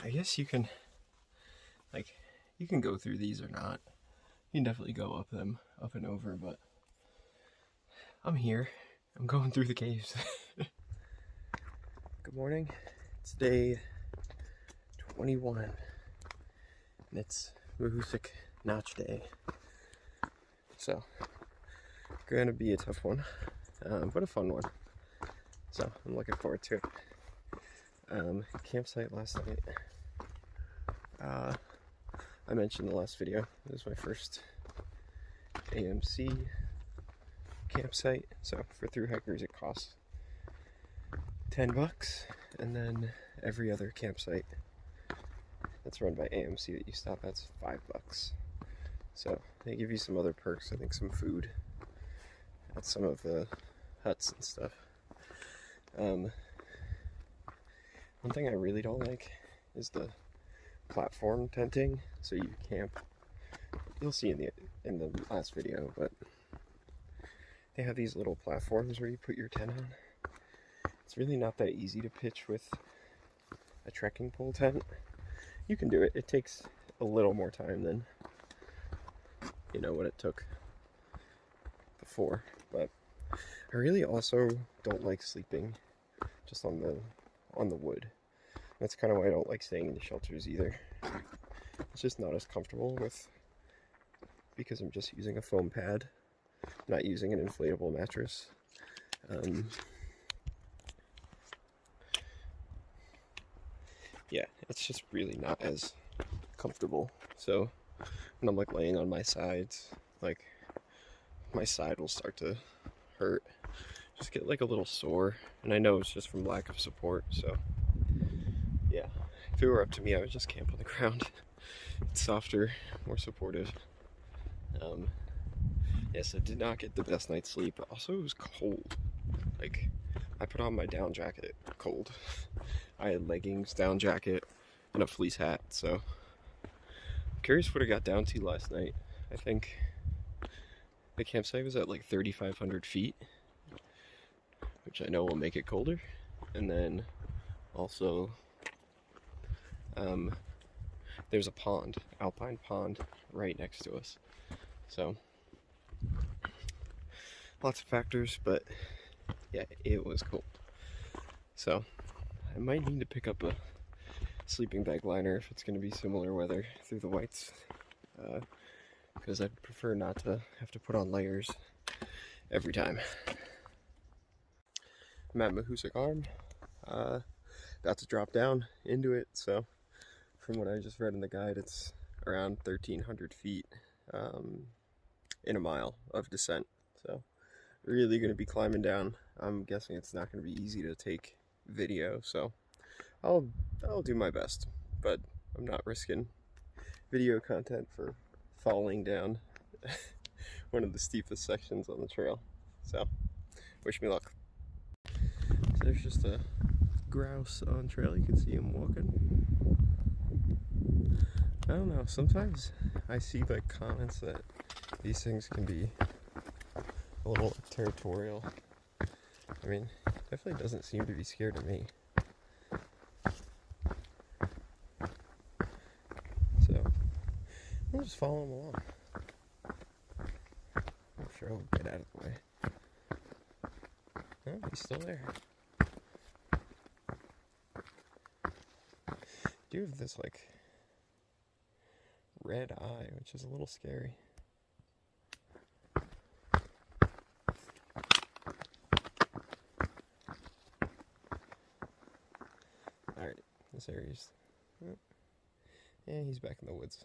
I guess you can, like, you can go through these or not. You can definitely go up them, up and over, but I'm here. I'm going through the caves. Good morning. It's day 21, and it's Mahoosuc Notch day. So, gonna be a tough one, but a fun one. So, I'm looking forward to it. Campsite last night. I mentioned in the last video, it was my first AMC campsite. So for thru-hikers it costs $10, and then every other campsite that's run by AMC that you stop at's $5. So they give you some other perks, I think some food at some of the huts and stuff. One thing I really don't like is the platform tenting. So you camp, you'll see in the last video, but they have these little platforms where you put your tent on. It's really not that easy to pitch with a trekking pole tent. You can do it. It takes a little more time than, you know, what it took before. But I really also don't like sleeping just on the wood. That's kind of why I don't like staying in the shelters either. It's just not as comfortable because I'm just using a foam pad, not using an inflatable mattress. Yeah, it's just really not as comfortable. So when I'm like laying on my sides, like my side will start to hurt, just get like a little sore, and I know it's just from lack of support. So yeah, if it were up to me, I would just camp on the ground. It's softer, more supportive. Yes, I did not get the best night's sleep, but also it was cold. Like, I put on my down jacket, cold. I had leggings, down jacket, and a fleece hat, so I'm curious what it got down to last night. I think the campsite was at like 3,500 feet, which I know will make it colder. And then also, there's a pond, alpine pond, right next to us. So, lots of factors, but yeah, it was cold. So, I might need to pick up a sleeping bag liner if it's going to be similar weather through the whites, because I'd prefer not to have to put on layers every time. I'm at Mahoosuc Arm, about to drop down into it. So from what I just read in the guide, it's around 1,300 feet in a mile of descent. So really going to be climbing down. I'm guessing it's not going to be easy to take video, so I'll do my best, but I'm not risking video content for falling down one of the steepest sections on the trail. So wish me luck. So there's just a grouse on trail. You can see him walking. I don't know, sometimes I see like comments that these things can be a little territorial. I mean, definitely doesn't seem to be scared of me. So I'm just following along. I'm sure I'll get out of the way. Oh, he's still there. Do have this like red eye, which is a little scary. Alright, this area's... Yeah, he's back in the woods.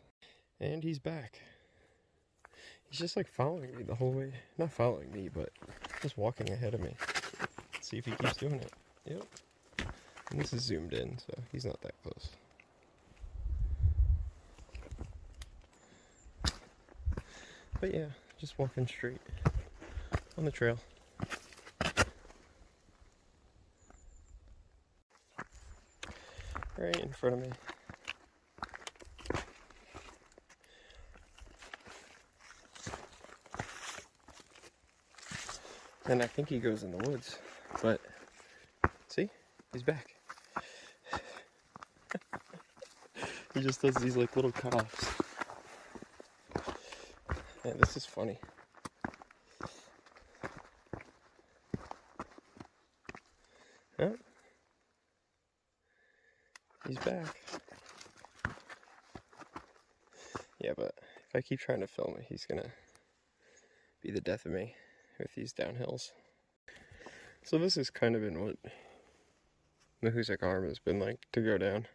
And he's back. He's just like following me the whole way. Not following me, but just walking ahead of me. Let's see if he keeps doing it. Yep. And this is zoomed in, so he's not that close. But yeah, just walking straight on the trail. Right in front of me. And I think he goes in the woods, but see, he's back. He just does these like little cutoffs. Yeah, this is funny. Oh. He's back. Yeah, but if I keep trying to film it, he's gonna be the death of me with these downhills. So this has kind of been what Mahoosuc Arm has been like to go down.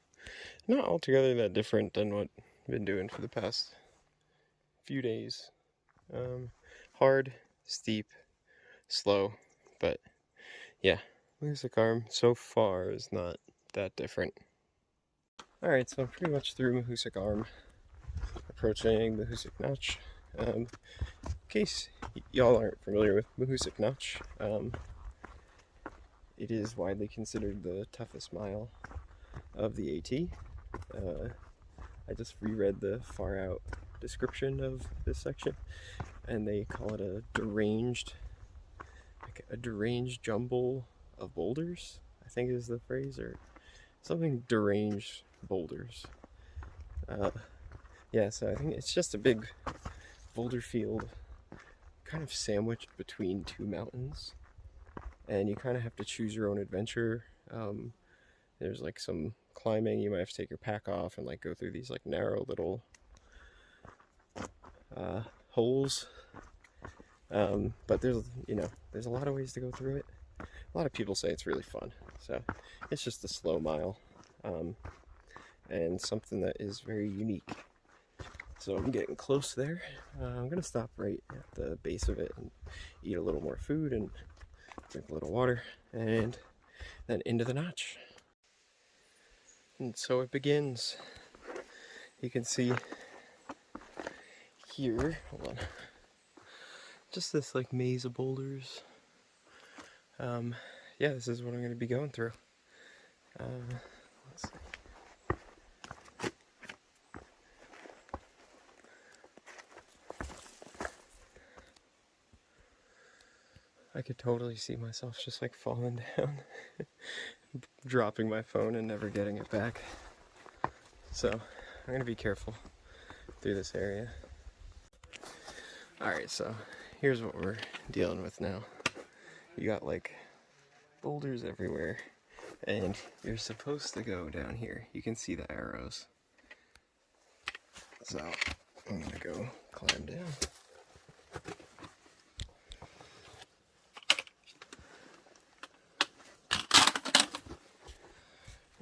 Not altogether that different than what I've been doing for the past few days. Hard, steep, slow, but yeah, Mahoosuc Arm so far is not that different. Alright, so I'm pretty much through Mahoosuc Arm, approaching Mahoosuc Notch. In case y'all aren't familiar with Mahoosuc Notch, it is widely considered the toughest mile of the AT. I just reread the far out description of this section, and they call it a deranged jumble of boulders, I think is the phrase, or something, deranged boulders. Yeah, so I think it's just a big boulder field kind of sandwiched between two mountains, and you kind of have to choose your own adventure. There's like some climbing, you might have to take your pack off and like go through these like narrow little holes, but there's a lot of ways to go through it. A lot of people say it's really fun, so it's just a slow mile, and something that is very unique. So I'm getting close there. I'm gonna stop right at the base of it and eat a little more food and drink a little water, and then into the notch. And so it begins. You can see here, hold on, just this like maze of boulders. Yeah, this is what I'm going to be going through. Let's see. I could totally see myself just like falling down, dropping my phone and never getting it back. So I'm going to be careful through this area. Alright, so here's what we're dealing with now. You got like boulders everywhere, and you're supposed to go down here. You can see the arrows. So I'm gonna go climb down.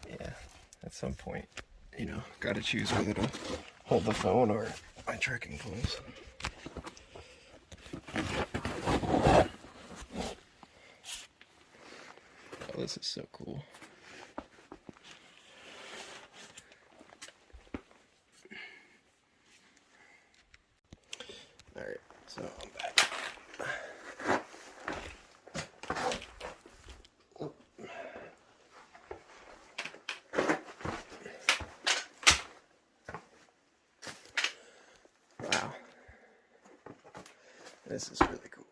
Yeah, at some point, gotta choose whether to hold the phone or my trekking poles. Oh, this is so cool. Alright, so I'm back. Oh. Wow. This is really cool.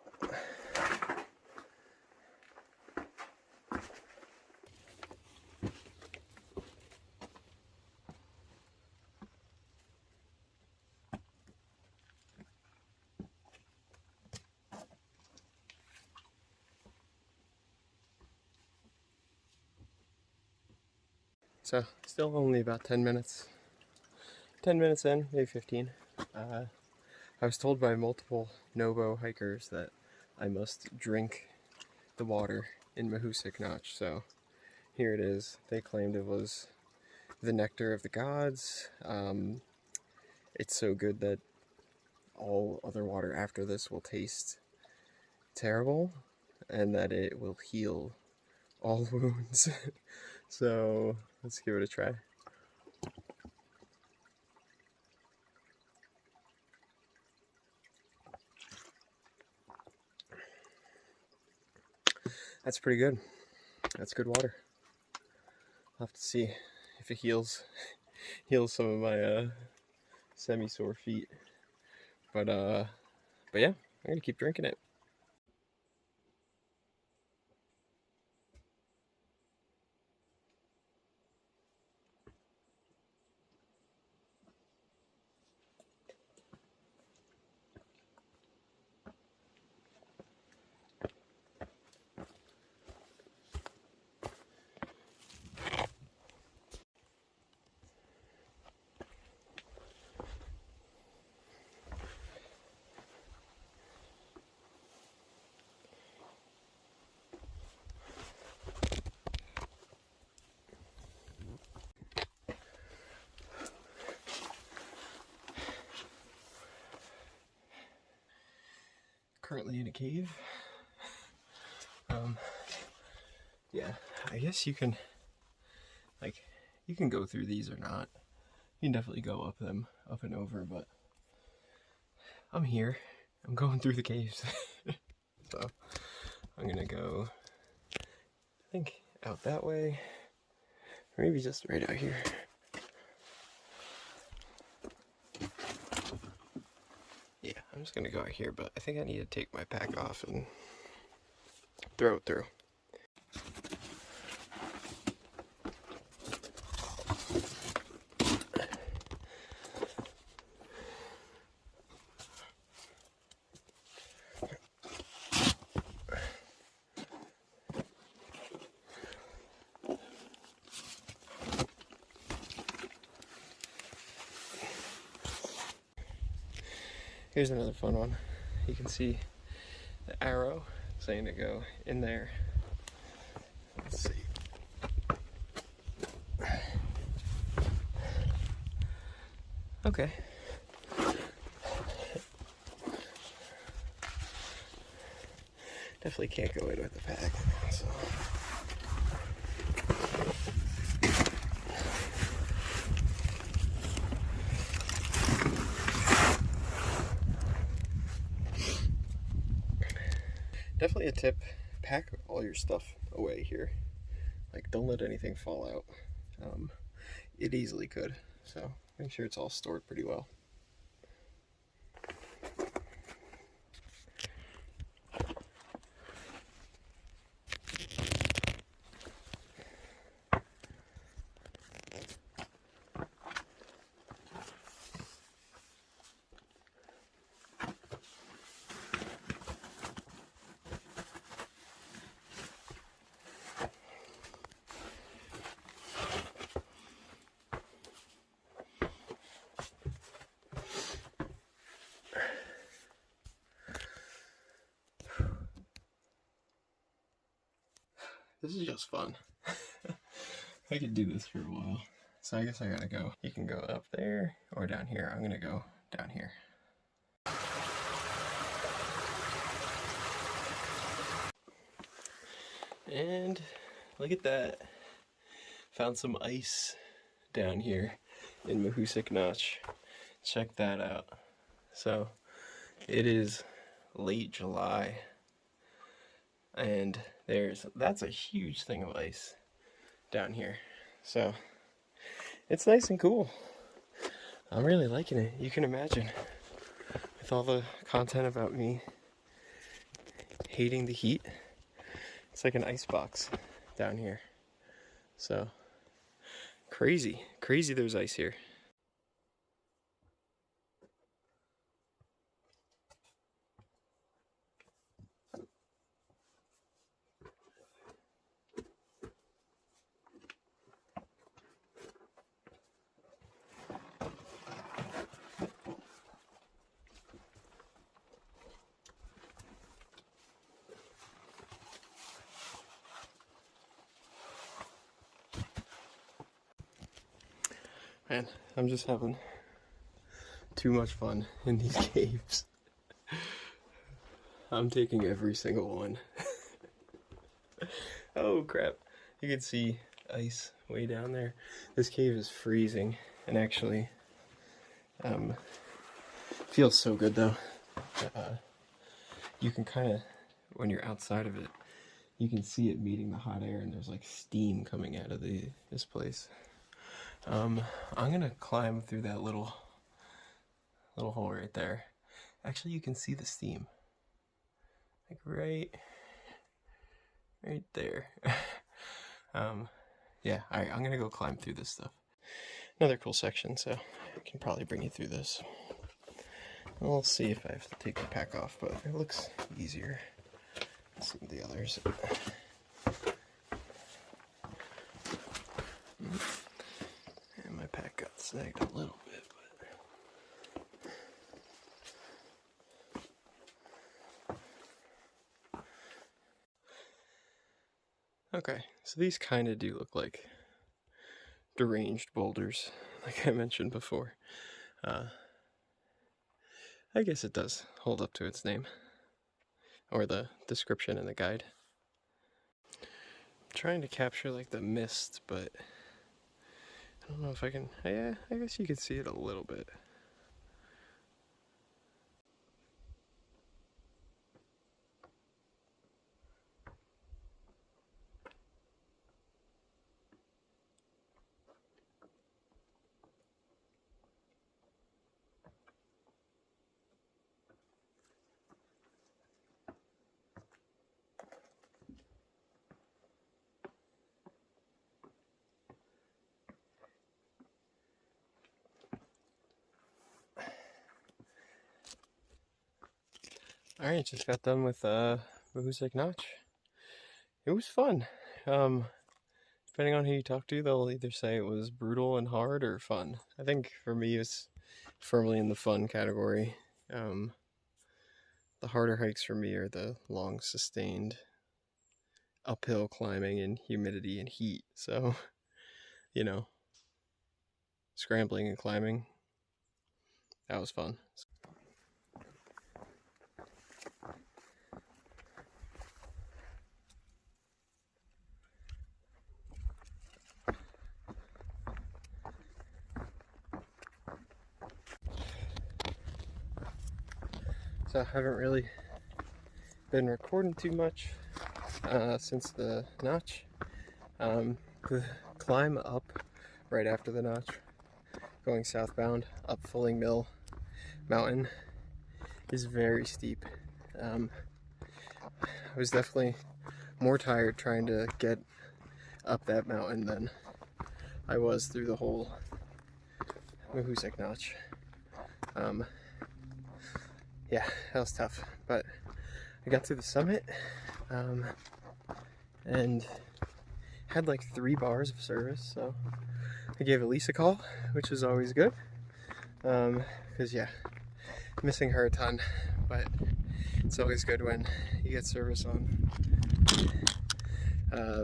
So, still only about 10 minutes. 10 minutes in, maybe 15. I was told by multiple SOBO hikers that I must drink the water in Mahoosuc Notch, so here it is. They claimed it was the nectar of the gods. It's so good that all other water after this will taste terrible, and that it will heal all wounds. So let's give it a try. That's pretty good. That's good water. I'll have to see if it heals some of my semi-sore feet. But yeah, I'm gonna keep drinking it. currently in a cave. Yeah, I guess you can, like, you can go through these or not. You can definitely go up them, up and over, but I'm here. I'm going through the caves. So I'm gonna go, I think, out that way, or maybe just right out here. Yeah, I'm just gonna go out here, but I think I need to take my pack off and throw it through. Here's another fun one. You can see the arrow saying to go in there. Let's see. Okay. Definitely can't go in with the pack. So. Definitely a tip, pack all your stuff away here. Like, don't let anything fall out. It easily could, so make sure it's all stored pretty well. This is just fun. I could do this for a while. So I guess I gotta go. You can go up there or down here. I'm gonna go down here. And look at that. Found some ice down here in Mahoosuc Notch. Check that out. So it is late July. And that's a huge thing of ice down here. So it's nice and cool. I'm really liking it. You can imagine, with all the content about me hating the heat, it's like an ice box down here. So crazy there's ice here. Man, I'm just having too much fun in these caves. I'm taking every single one. Oh crap, you can see ice way down there. This cave is freezing, and actually feels so good though. You can kind of, when you're outside of it, you can see it meeting the hot air, and there's like steam coming out of this place. I'm gonna climb through that little hole right there. Actually, you can see the steam, like right there. Yeah, alright, I'm gonna go climb through this stuff. Another cool section, so I can probably bring you through this. We'll see if I have to take the pack off, but it looks easier than some of the others. And my pack got snagged a little bit, but... Okay, so these kind of do look like deranged boulders, like I mentioned before. I guess it does hold up to its name. or the description in the guide. I'm trying to capture like the mist, but I don't know if I can. Yeah, I guess you can see it a little bit. Alright, just got done with Mahoosuc Notch. It was fun. Depending on who you talk to, they'll either say it was brutal and hard or fun. I think for me it's firmly in the fun category. The harder hikes for me are the long sustained uphill climbing in humidity and heat. So, you know, scrambling and climbing, that was fun. So I haven't really been recording too much since the notch. The climb up right after the notch, going southbound up Fulling Mill Mountain, is very steep. I was definitely more tired trying to get up that mountain than I was through the whole Mahoosuc Notch. Yeah, that was tough, but I got to the summit and had like 3 bars of service, so I gave Elise a call, which was always good, because yeah, missing her a ton, but it's always good when you get service on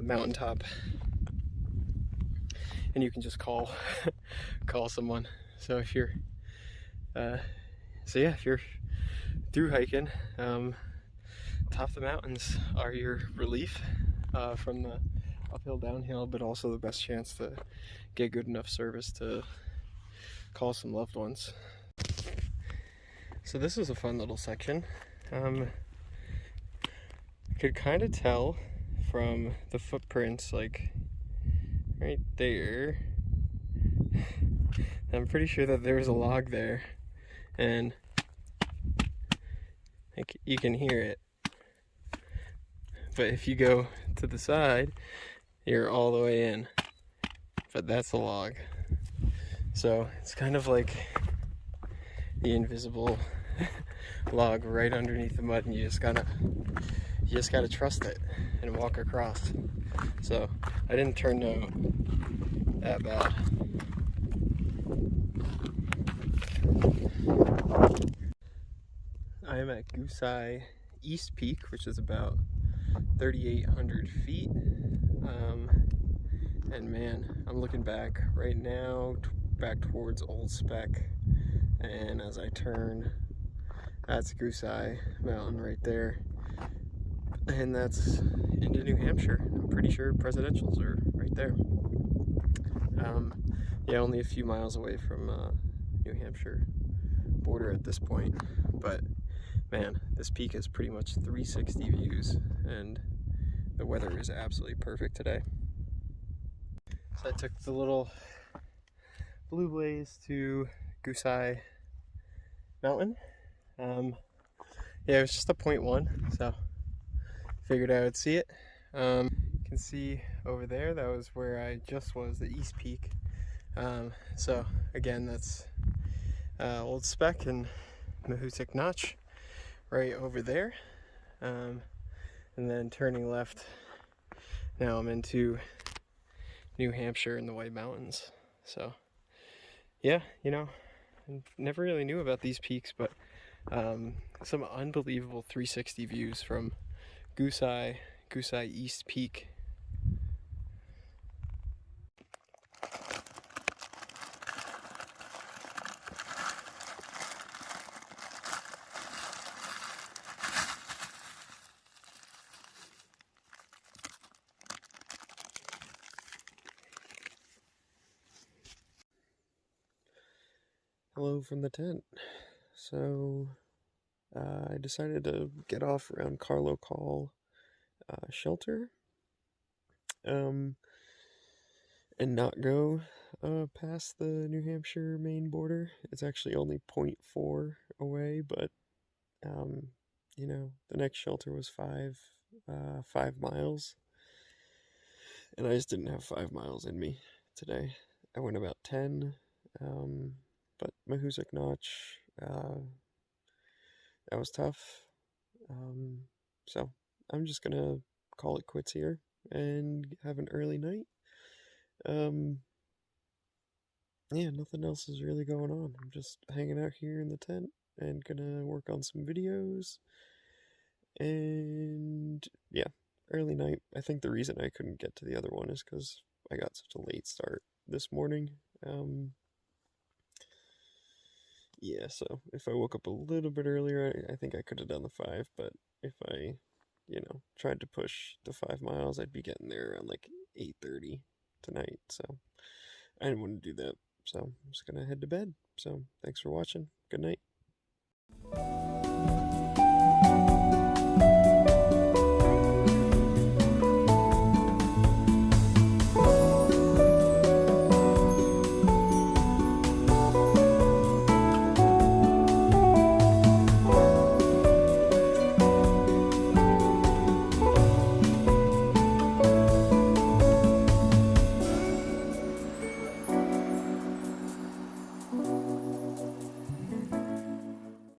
mountaintop and you can just call someone. So if you're if you're through hiking, top of the mountains are your relief from the uphill downhill, but also the best chance to get good enough service to call some loved ones. So this was a fun little section. Could kind of tell from the footprints, like right there. I'm pretty sure that there was a log there, and like you can hear it. But if you go to the side, you're all the way in. But that's a log. So it's kind of like the invisible log right underneath the mud, and you just gotta trust it and walk across. So I didn't turn out that bad. I am at Goose Eye East Peak, which is about 3,800 feet. And man, I'm looking back right now, back towards Old Spec, and as I turn, that's Goose Eye Mountain right there, and that's into New Hampshire. I'm pretty sure presidentials are right there. Yeah, only a few miles away from New Hampshire border at this point, but man, this peak is pretty much 360 views, and the weather is absolutely perfect today. So I took the little Blue Blaze to Goose Eye Mountain. Yeah, it was just a 0.1, so figured I would see it. You can see over there, that was where I just was, the East Peak. So again, that's Old Spec and Mahoosuc Notch right over there. And then turning left, now I'm into New Hampshire in the White Mountains. So yeah, you know, I never really knew about these peaks, but some unbelievable 360 views from Goose Eye East Peak. Hello from the tent. So, I decided to get off around Carlo Col shelter, and not go past the New Hampshire Maine border. It's actually only 0.4 away, but you know, the next shelter was 5 miles, and I just didn't have 5 miles in me today. I went about 10, but Mahoosuc Notch, that was tough. So I'm just gonna call it quits here and have an early night. Yeah, nothing else is really going on. I'm just hanging out here in the tent and gonna work on some videos. And yeah, early night. I think the reason I couldn't get to the other one is because I got such a late start this morning. Yeah, so if I woke up a little bit earlier, I think I could have done the 5, but if I, tried to push the 5 miles, I'd be getting there around like 8:30 tonight, so I didn't want to do that. So I'm just gonna head to bed. So thanks for watching. Good night.